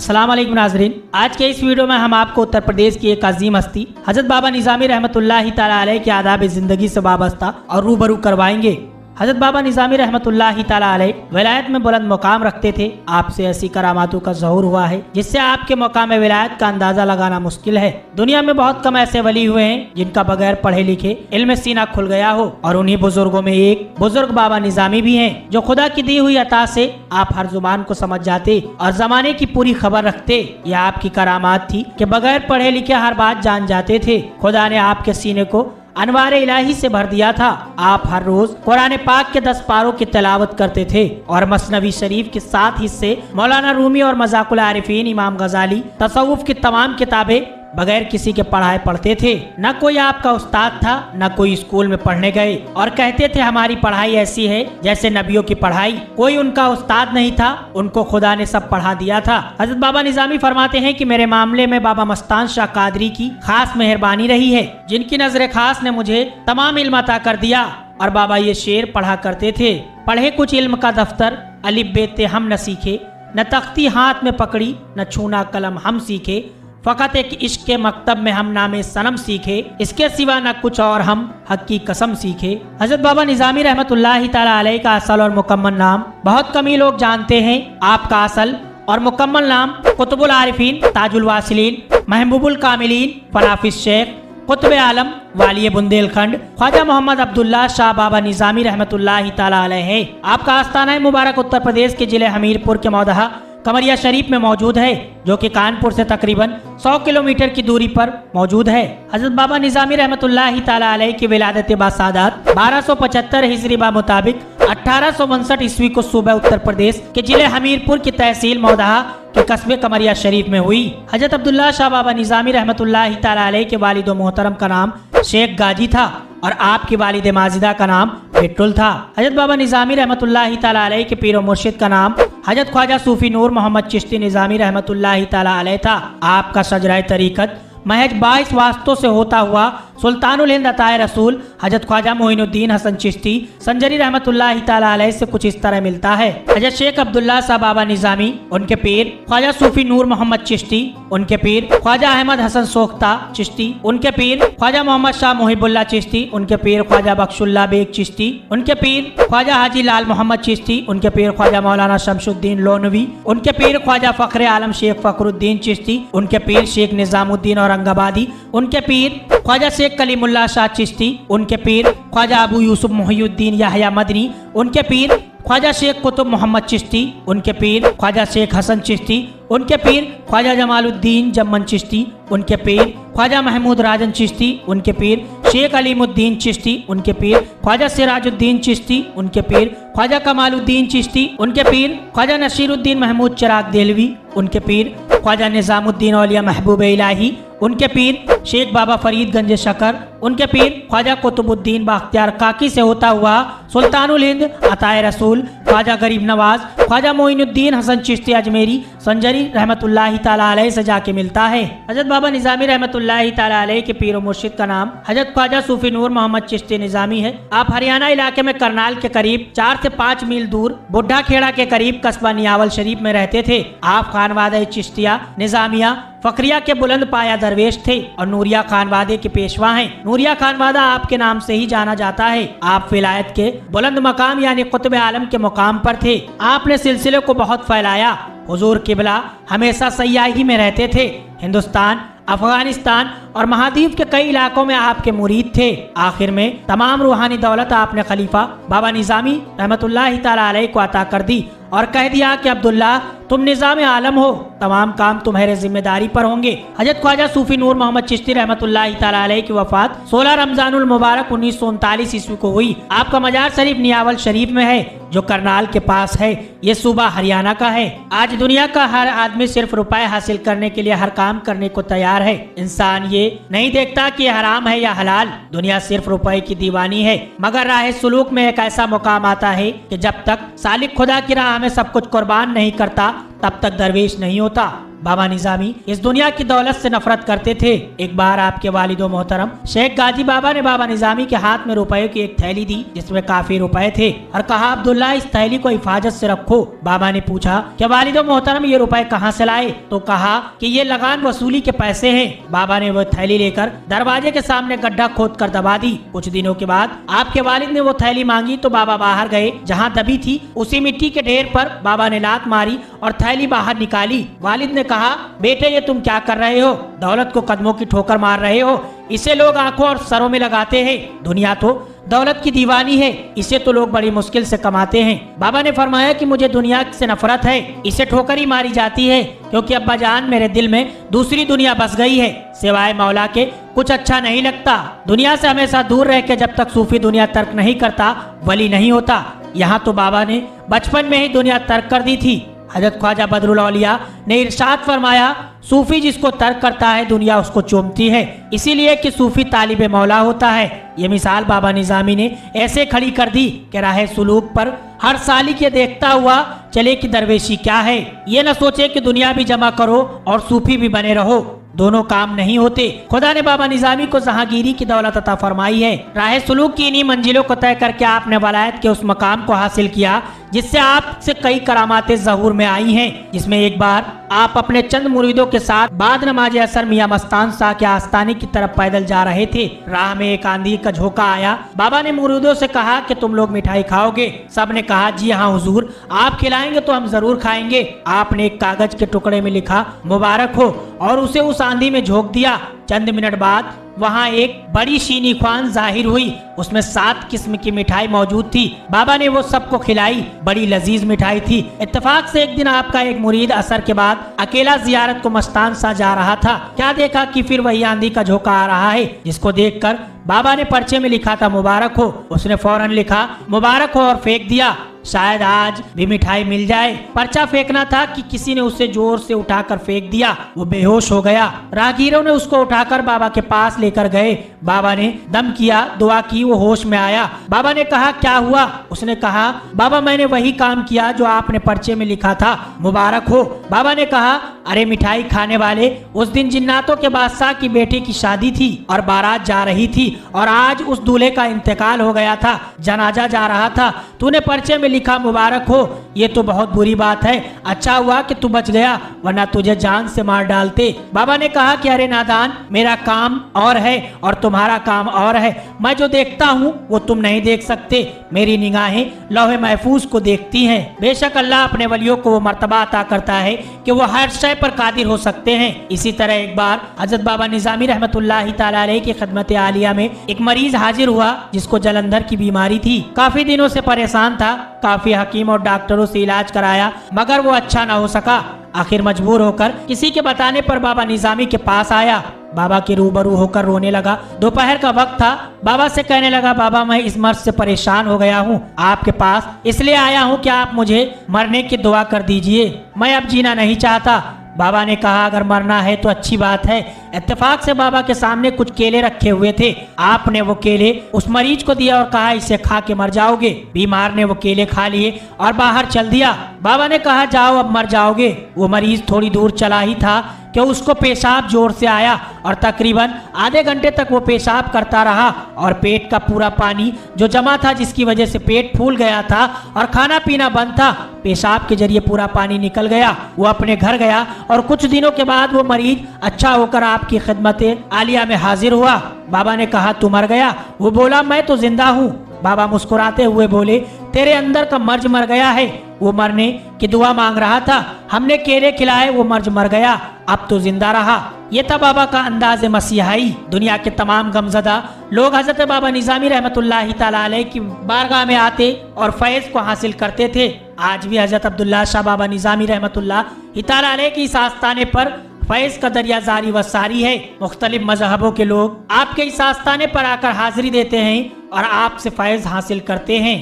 अस्सलाम वालेकुम नाज़रीन, आज के इस वीडियो में हम आपको उत्तर प्रदेश की एक अजीम हस्ती हजरत बाबा निज़ामी रहमतुल्लाहि तआला अलैह के आदाब ज़िंदगी से वाबस्ता और रूबरू करवाएंगे। हजरत बाबा निज़ामी रहमतुल्लाहि तआला अलैह विलायत में बुलंद मुकाम रखते थे। आपसे ऐसी करामातों का ज़हूर हुआ है जिससे आपके मुकाम विलायत का अंदाजा लगाना मुश्किल है। दुनिया में बहुत कम ऐसे वली हुए हैं जिनका बगैर पढ़े लिखे इल्म सीना खुल गया हो, और उन्हीं बुजुर्गों में एक बुजुर्ग बाबा निज़ामी भी हैं जो खुदा की दी हुई अता से आप हर जुबान को समझ जाते और जमाने की पूरी खबर रखते। यह आपकी करामात थी कि बगैर पढ़े लिखे हर बात जान जाते थे। खुदा ने आपके सीने को अनवार इलाही से भर दिया था। आप हर रोज कुरान पाक के 10 पारों की तिलावत करते थे और मसनवी शरीफ के 7 हिस्से, मौलाना रूमी और मजाकुल आरिफीन, इमाम गजाली, तसव्वुफ की तमाम किताबें बगैर किसी के पढ़ाए पढ़ते थे। न कोई आपका उस्ताद था, न कोई स्कूल में पढ़ने गए, और कहते थे हमारी पढ़ाई ऐसी है जैसे नबियों की पढ़ाई। कोई उनका उस्ताद नहीं था, उनको खुदा ने सब पढ़ा दिया था। हजरत बाबा निज़ामी फरमाते हैं कि मेरे मामले में बाबा मस्तान शाह कादरी की खास मेहरबानी रही है, जिनकी नजर खास ने मुझे तमाम इल्म अता कर दिया। और बाबा ये शेर पढ़ा करते थे, पढ़े कुछ इल्म का दफ्तर, अलिफ बे ते हम न सीखे, न तख्ती हाथ में पकड़ी, न छूना कलम हम सीखे, फकत एक इश्क के मकतब में हम नामे सनम सीखे, इसके सिवा न कुछ और हम हक की कसम सीखे। हजरत बाबा निज़ामी रहमतुल्लाहि तआला अलैह का असल और मुकम्मल नाम बहुत कम ही लोग जानते हैं। आपका असल और मुकम्मल नाम कुतुबुल आरिफीन, ताजुल वासिलीन, महबूबुल कामिलीन, फनाफिस शेख, कुतुब आलम, वाली बुंदेलखंड, ख्वाजा मोहम्मद अब्दुल्ला शाह बाबा निज़ामी रहमतुल्लाहि तआला अलैह है। आपका आस्थाना मुबारक उत्तर प्रदेश के जिले हमीरपुर के मौदहा कमरिया शरीफ में मौजूद है, जो कि कानपुर से तकरीबन 100 किलोमीटर की दूरी पर मौजूद है। हजरत बाबा निज़ामी रहमतुल्लाहि तआला अलैह की विलादत बासादात 1275 हिजरी बा मुताबिक 1859 ईस्वी को सूबा उत्तर प्रदेश के जिले हमीरपुर की तहसील मौदहा के कस्बे कमरिया शरीफ में हुई। हजरत अब्दुल्ला शाह बाबा निज़ामी रहमतुल्लाहि तआला अलैह के वालिद मोहतरम का नाम शेख गाजी था और आपकी वालिद माजिदा का नाम पेट्रोल था। हजरत बाबा निज़ामी रहमतुल्लाहि तआला अलैह के पीर मुर्शिद का नाम हजरत ख्वाजा सूफी नूर मोहम्मद चिश्ती निज़ामी रहमतुल्लाहि तआला अलैह था। आपका शजराए तरीकत महज 22 वास्तों से होता हुआ सुल्तानुल हिंद अताए रसूल हजरत ख्वाजा मोइनुद्दीन हसन चिश्ती संजरी रहमतुल्लाहि तआला अलैह से कुछ इस तरह मिलता है। हजरत शेख अब्दुल्ला शाह बाबा निज़ामी, उनके पीर ख्वाजा सूफी नूर मोहम्मद चिश्ती, उनके पीर ख्वाजा अहमद हसन सोख्ता चिश्ती, उनके पीर ख्वाजा मोहम्मद शाह मुहिबुल्लाह चिश्ती, उनके पीर ख्वाजा बख्शुल्लाह बेग चिश्ती, उनके पीर ख्वाजा हाजी लाल मोहम्मद चिश्ती, उनके पीर ख्वाजा मौलाना शमशुद्दीन लोनवी, उनके पीर ख्वाजा फखरे आलम शेख फखरुद्दीन चिश्ती, उनके पीर शेख निजामुद्दीन औरंगाबादी, उनके पीर ख्वाजा शेख कलीमुल्लाह शाह चिश्ती, उनके पीर ख्वाजा अबू यूसुफ मोहिउद्दीन याहया मदनी, उनके पीर ख्वाजा शेख कुतुब मोहम्मद चिश्ती, उनके पीर ख्वाजा शेख हसन चिश्ती, उनके पीर ख्वाजा जमालुद्दीन जम्मन चिश्ती, उनके पीर ख्वाजा महमूद राजन चिश्ती, उनके पीर शेख अलीमुद्दीन चिश्ती, उनके पीर ख्वाजा सिराजुद्दीन चिश्ती, उनके पीर ख्वाजा कमालुद्दीन चिश्ती, उनके पीर ख्वाजा नसीरुद्दीन महमूद चिराग देलवी, उनके पीर ख्वाजा निजामुद्दीन औलिया महबूब इलाही, उनके पीर शेख बाबा फरीद गंज शकर, उनके पीर ख्वाजा कुतुबुद्दीन बाख्तियार काकी से होता हुआ सुल्तानुल हिंद अताए रसूल ख्वाजा गरीब नवाज ख्वाजा मोइनुद्दीन हसन चिश्ती अजमेरी संजरी रहमतुल्लाहि तआला अलैह से जाके मिलता है। हजरत बाबा निज़ामी रहमतुल्लाहि तआला अलैह के पीर मुर्शिद का नाम हजरत ख्वाजा सूफी नूर मोहम्मद चिश्ती निज़ामी है। आप हरियाणा इलाके में करनाल के करीब 4 से 5 मील दूर बुढ़ा खेड़ा के करीब कस्बा नियावल शरीफ में रहते थे। आप खानवादा चिश्तिया निज़ामिया फकरिया के बुलंद पाया दरवेश थे और नूरिया खानवादे के पेशवा हैं। नूरिया खानवादा आपके नाम से ही जाना जाता है। आप विलायत के बुलंद मकाम यानी कुतुब आलम के मुकाम पर थे। आपने सिलसिले को बहुत फैलाया। हुजूर किबला हमेशा सयाही में रहते थे। हिंदुस्तान, अफगानिस्तान और महाद्वीप के कई इलाकों में आपके मुरीद थे। आखिर में तमाम रूहानी दौलत आपने खलीफा बाबा निज़ामी रहमतुल्लाहि तआला अलैह को अता कर दी और कह दिया कि अब्दुल्ला तुम निज़ाम आलम हो, तमाम काम तुम्हारे जिम्मेदारी पर होंगे। हजरत ख्वाजा सूफी नूर मोहम्मद चिश्ती रहमतुल्लाहि तआला अलैह की वफात 16 रमजानुल मुबारक 1939 ईस्वी को हुई। आपका मजार शरीफ नियावल शरीफ में है, जो करनाल के पास है। ये सूबा हरियाणा का है। आज दुनिया का हर आदमी सिर्फ रुपए हासिल करने के लिए हर काम करने को तैयार है। इंसान ये नहीं देखता कि हराम है या हलाल। दुनिया सिर्फ रुपए की दीवानी है। मगर राह सुलूक में एक ऐसा मुकाम आता है कि जब तक सालिक खुदा की राह में सब कुछ कुर्बान नहीं करता, तब तक दरवेश नहीं होता। बाबा निजामी इस दुनिया की दौलत से नफरत करते थे। एक बार आपके वालिदो मोहतरम शेख गाजी बाबा ने बाबा निजामी के हाथ में रुपए की एक थैली दी जिसमें काफी रुपए थे और कहा, अब्दुल्ला इस थैली को हिफाजत से रखो। बाबा ने पूछा कि वालिदो मोहतरम ये रुपए कहाँ से लाए? तो कहा कि ये लगान वसूली के पैसे हैं। बाबा ने वो थैली लेकर दरवाजे के सामने गड्ढा खोद कर दबा दी। कुछ दिनों के बाद आपके वालिद ने वो थैली मांगी तो बाबा बाहर गए। जहाँ दबी थी उसी मिट्टी के ढेर पर बाबा ने लात मारी और थैली बाहर निकाली। वालिद ने कहा, बेटे ये तुम क्या कर रहे हो? दौलत को कदमों की ठोकर मार रहे हो। इसे लोग आंखों और सरों में लगाते हैं। दुनिया तो दौलत की दीवानी है, इसे तो लोग बड़ी मुश्किल से कमाते हैं। बाबा ने फरमाया कि मुझे दुनिया से नफरत है, इसे ठोकर ही मारी जाती है क्योंकि अब्बा जान मेरे दिल में दूसरी दुनिया बस गई है। सिवाय मौला के कुछ अच्छा नहीं लगता। दुनिया से हमेशा दूर रह के जब तक सूफी दुनिया तर्क नहीं करता वली नहीं होता। यहाँ तो बाबा ने बचपन में ही दुनिया तर्क कर दी थी। हजरत ख्वाजा बदरुल औलिया ने इरशाद फरमाया, सूफी जिसको तर्क करता है दुनिया उसको चूमती है, इसीलिए कि सूफी तालिबे मौला होता है। ये मिसाल बाबा निजामी ने ऐसे खड़ी कर दी कि राह सुलूक पर हर साली के देखता हुआ चले कि दरवेशी क्या है। ये न सोचे कि दुनिया भी जमा करो और सूफी भी बने रहो, दोनों काम नहीं होते। खुदा ने बाबा निजामी को जहांगीरी की दौलत अता फरमाई है। राह सुलूक की इन्हीं मंजिलों को तय करके आपने वलायत के उस मकाम को हासिल किया जिससे आपसे कई करामातें ज़हूर में आई हैं। जिसमें एक बार आप अपने चंद मुरीदों के साथ बाद नमाज असर मियां मस्तान शाह के आस्थाने की तरफ पैदल जा रहे थे। राह में एक आंधी का झोंका आया। बाबा ने मुरीदों से कहा कि तुम लोग मिठाई खाओगे? सब ने कहा, जी हाँ हुजूर, आप खिलाएंगे तो हम जरूर खाएंगे। आपने एक कागज के टुकड़े में लिखा मुबारक हो और उसे उस आंधी में झोंक दिया। चंद मिनट बाद वहाँ एक बड़ी शीनी ख्वान जाहिर हुई, उसमें 7 किस्म की मिठाई मौजूद थी। बाबा ने वो सबको खिलाई। बड़ी लजीज मिठाई थी। इत्तेफाक से एक दिन आपका एक मुरीद असर के बाद अकेला जियारत को मस्तान सा जा रहा था। क्या देखा कि फिर वही आंधी का झोंका आ रहा है, जिसको देखकर बाबा ने पर्चे में लिखा था मुबारक हो। उसने फौरन लिखा मुबारक हो और फेंक दिया। शायद आज भी मिठाई मिल जाए। पर्चा फेंकना था कि किसी ने उसे जोर से उठाकर फेंक दिया। वो बेहोश हो गया। राहगीरों ने उसको उठाकर बाबा के पास लेकर गए। बाबा ने दम किया, दुआ की, वो होश में आया। बाबा ने कहा, क्या हुआ? उसने कहा, बाबा मैंने वही काम किया जो आपने पर्चे में लिखा था, मुबारक हो। बाबा ने कहा, अरे मिठाई खाने वाले, उस दिन जिन्नातों के बादशाह की बेटी की शादी थी और बारात जा रही थी और आज उस दूल्हे का इंतकाल हो गया था, जनाजा जा रहा था। तूने पर्चे में लिखा मुबारक हो, ये तो बहुत बुरी बात है। अच्छा हुआ कि तू बच गया, वरना तुझे जान से मार डालते। बाबा ने कहा कि अरे नादान, मेरा काम और है और तुम्हारा काम और है। मैं जो देखता हूँ वो तुम नहीं देख सकते। मेरी निगाहें लौहे महफूज को देखती हैं। बेशक अल्लाह अपने वलियों को वो मर्तबा अता करता है कि वो हर शय पर कादिर हो सकते हैं। इसी तरह एक बार हजरत बाबा निजामी रहमतुल्लाहि ताला अलैह की खिदमत आलिया में एक मरीज हाजिर हुआ जिसको जलंधर की बीमारी थी। काफी दिनों से परेशान था। काफी हकीम और डॉक्टरों से इलाज कराया मगर वो अच्छा ना हो सका। आखिर मजबूर होकर किसी के बताने पर बाबा निजामी के पास आया। बाबा के रूबरू होकर रोने लगा। दोपहर का वक्त था। बाबा से कहने लगा, बाबा मैं इस मर्ज से परेशान हो गया हूँ, आपके पास इसलिए आया हूँ कि आप मुझे मरने की दुआ कर दीजिए। मैं अब जीना नहीं चाहता। बाबा ने कहा, अगर मरना है तो अच्छी बात है। इत्तेफाक से बाबा के सामने कुछ केले रखे हुए थे। आपने वो केले उस मरीज को दिया और कहा, इसे खा के मर जाओगे। बीमार ने वो केले खा लिए और बाहर चल दिया। बाबा ने कहा, जाओ अब मर जाओगे। वो मरीज थोड़ी दूर चला ही था कि उसको पेशाब जोर से आया और तकरीबन आधे घंटे तक वो पेशाब करता रहा और पेट का पूरा पानी जो जमा था, जिसकी वजह से पेट फूल गया था और खाना पीना बंद था, पेशाब के जरिए पूरा पानी निकल गया। वो अपने घर गया और कुछ दिनों के बाद वो मरीज अच्छा होकर आपकी खिदमत आलिया में हाजिर हुआ। बाबा ने कहा, तू मर गया? वो बोला, मैं तो जिंदा हूँ। बाबा मुस्कुराते हुए बोले, तेरे अंदर का मर्ज मर गया है। वो मरने की दुआ मांग रहा था, हमने केले खिलाए, वो मर्ज मर गया, अब तो जिंदा रहा। ये था बाबा का अंदाज मसीहाई। दुनिया के तमाम गमजदा लोग हजरत बाबा निजामी रहमतुल्लाहि ताला अलैह की बारगाह में आते और फैज को हासिल करते थे। आज भी हजरत अब्दुल्ला शाह बाबा निजामी रहमतुल्लाहि ताला अलैह की इस आस्थाने पर फैज का दरिया जारी व सारी है। मुख्तलिफ मजहबों के लोग आपके इस आस्थाने पर आकर हाजिरी देते हैं और आपसे फैज हासिल करते हैं।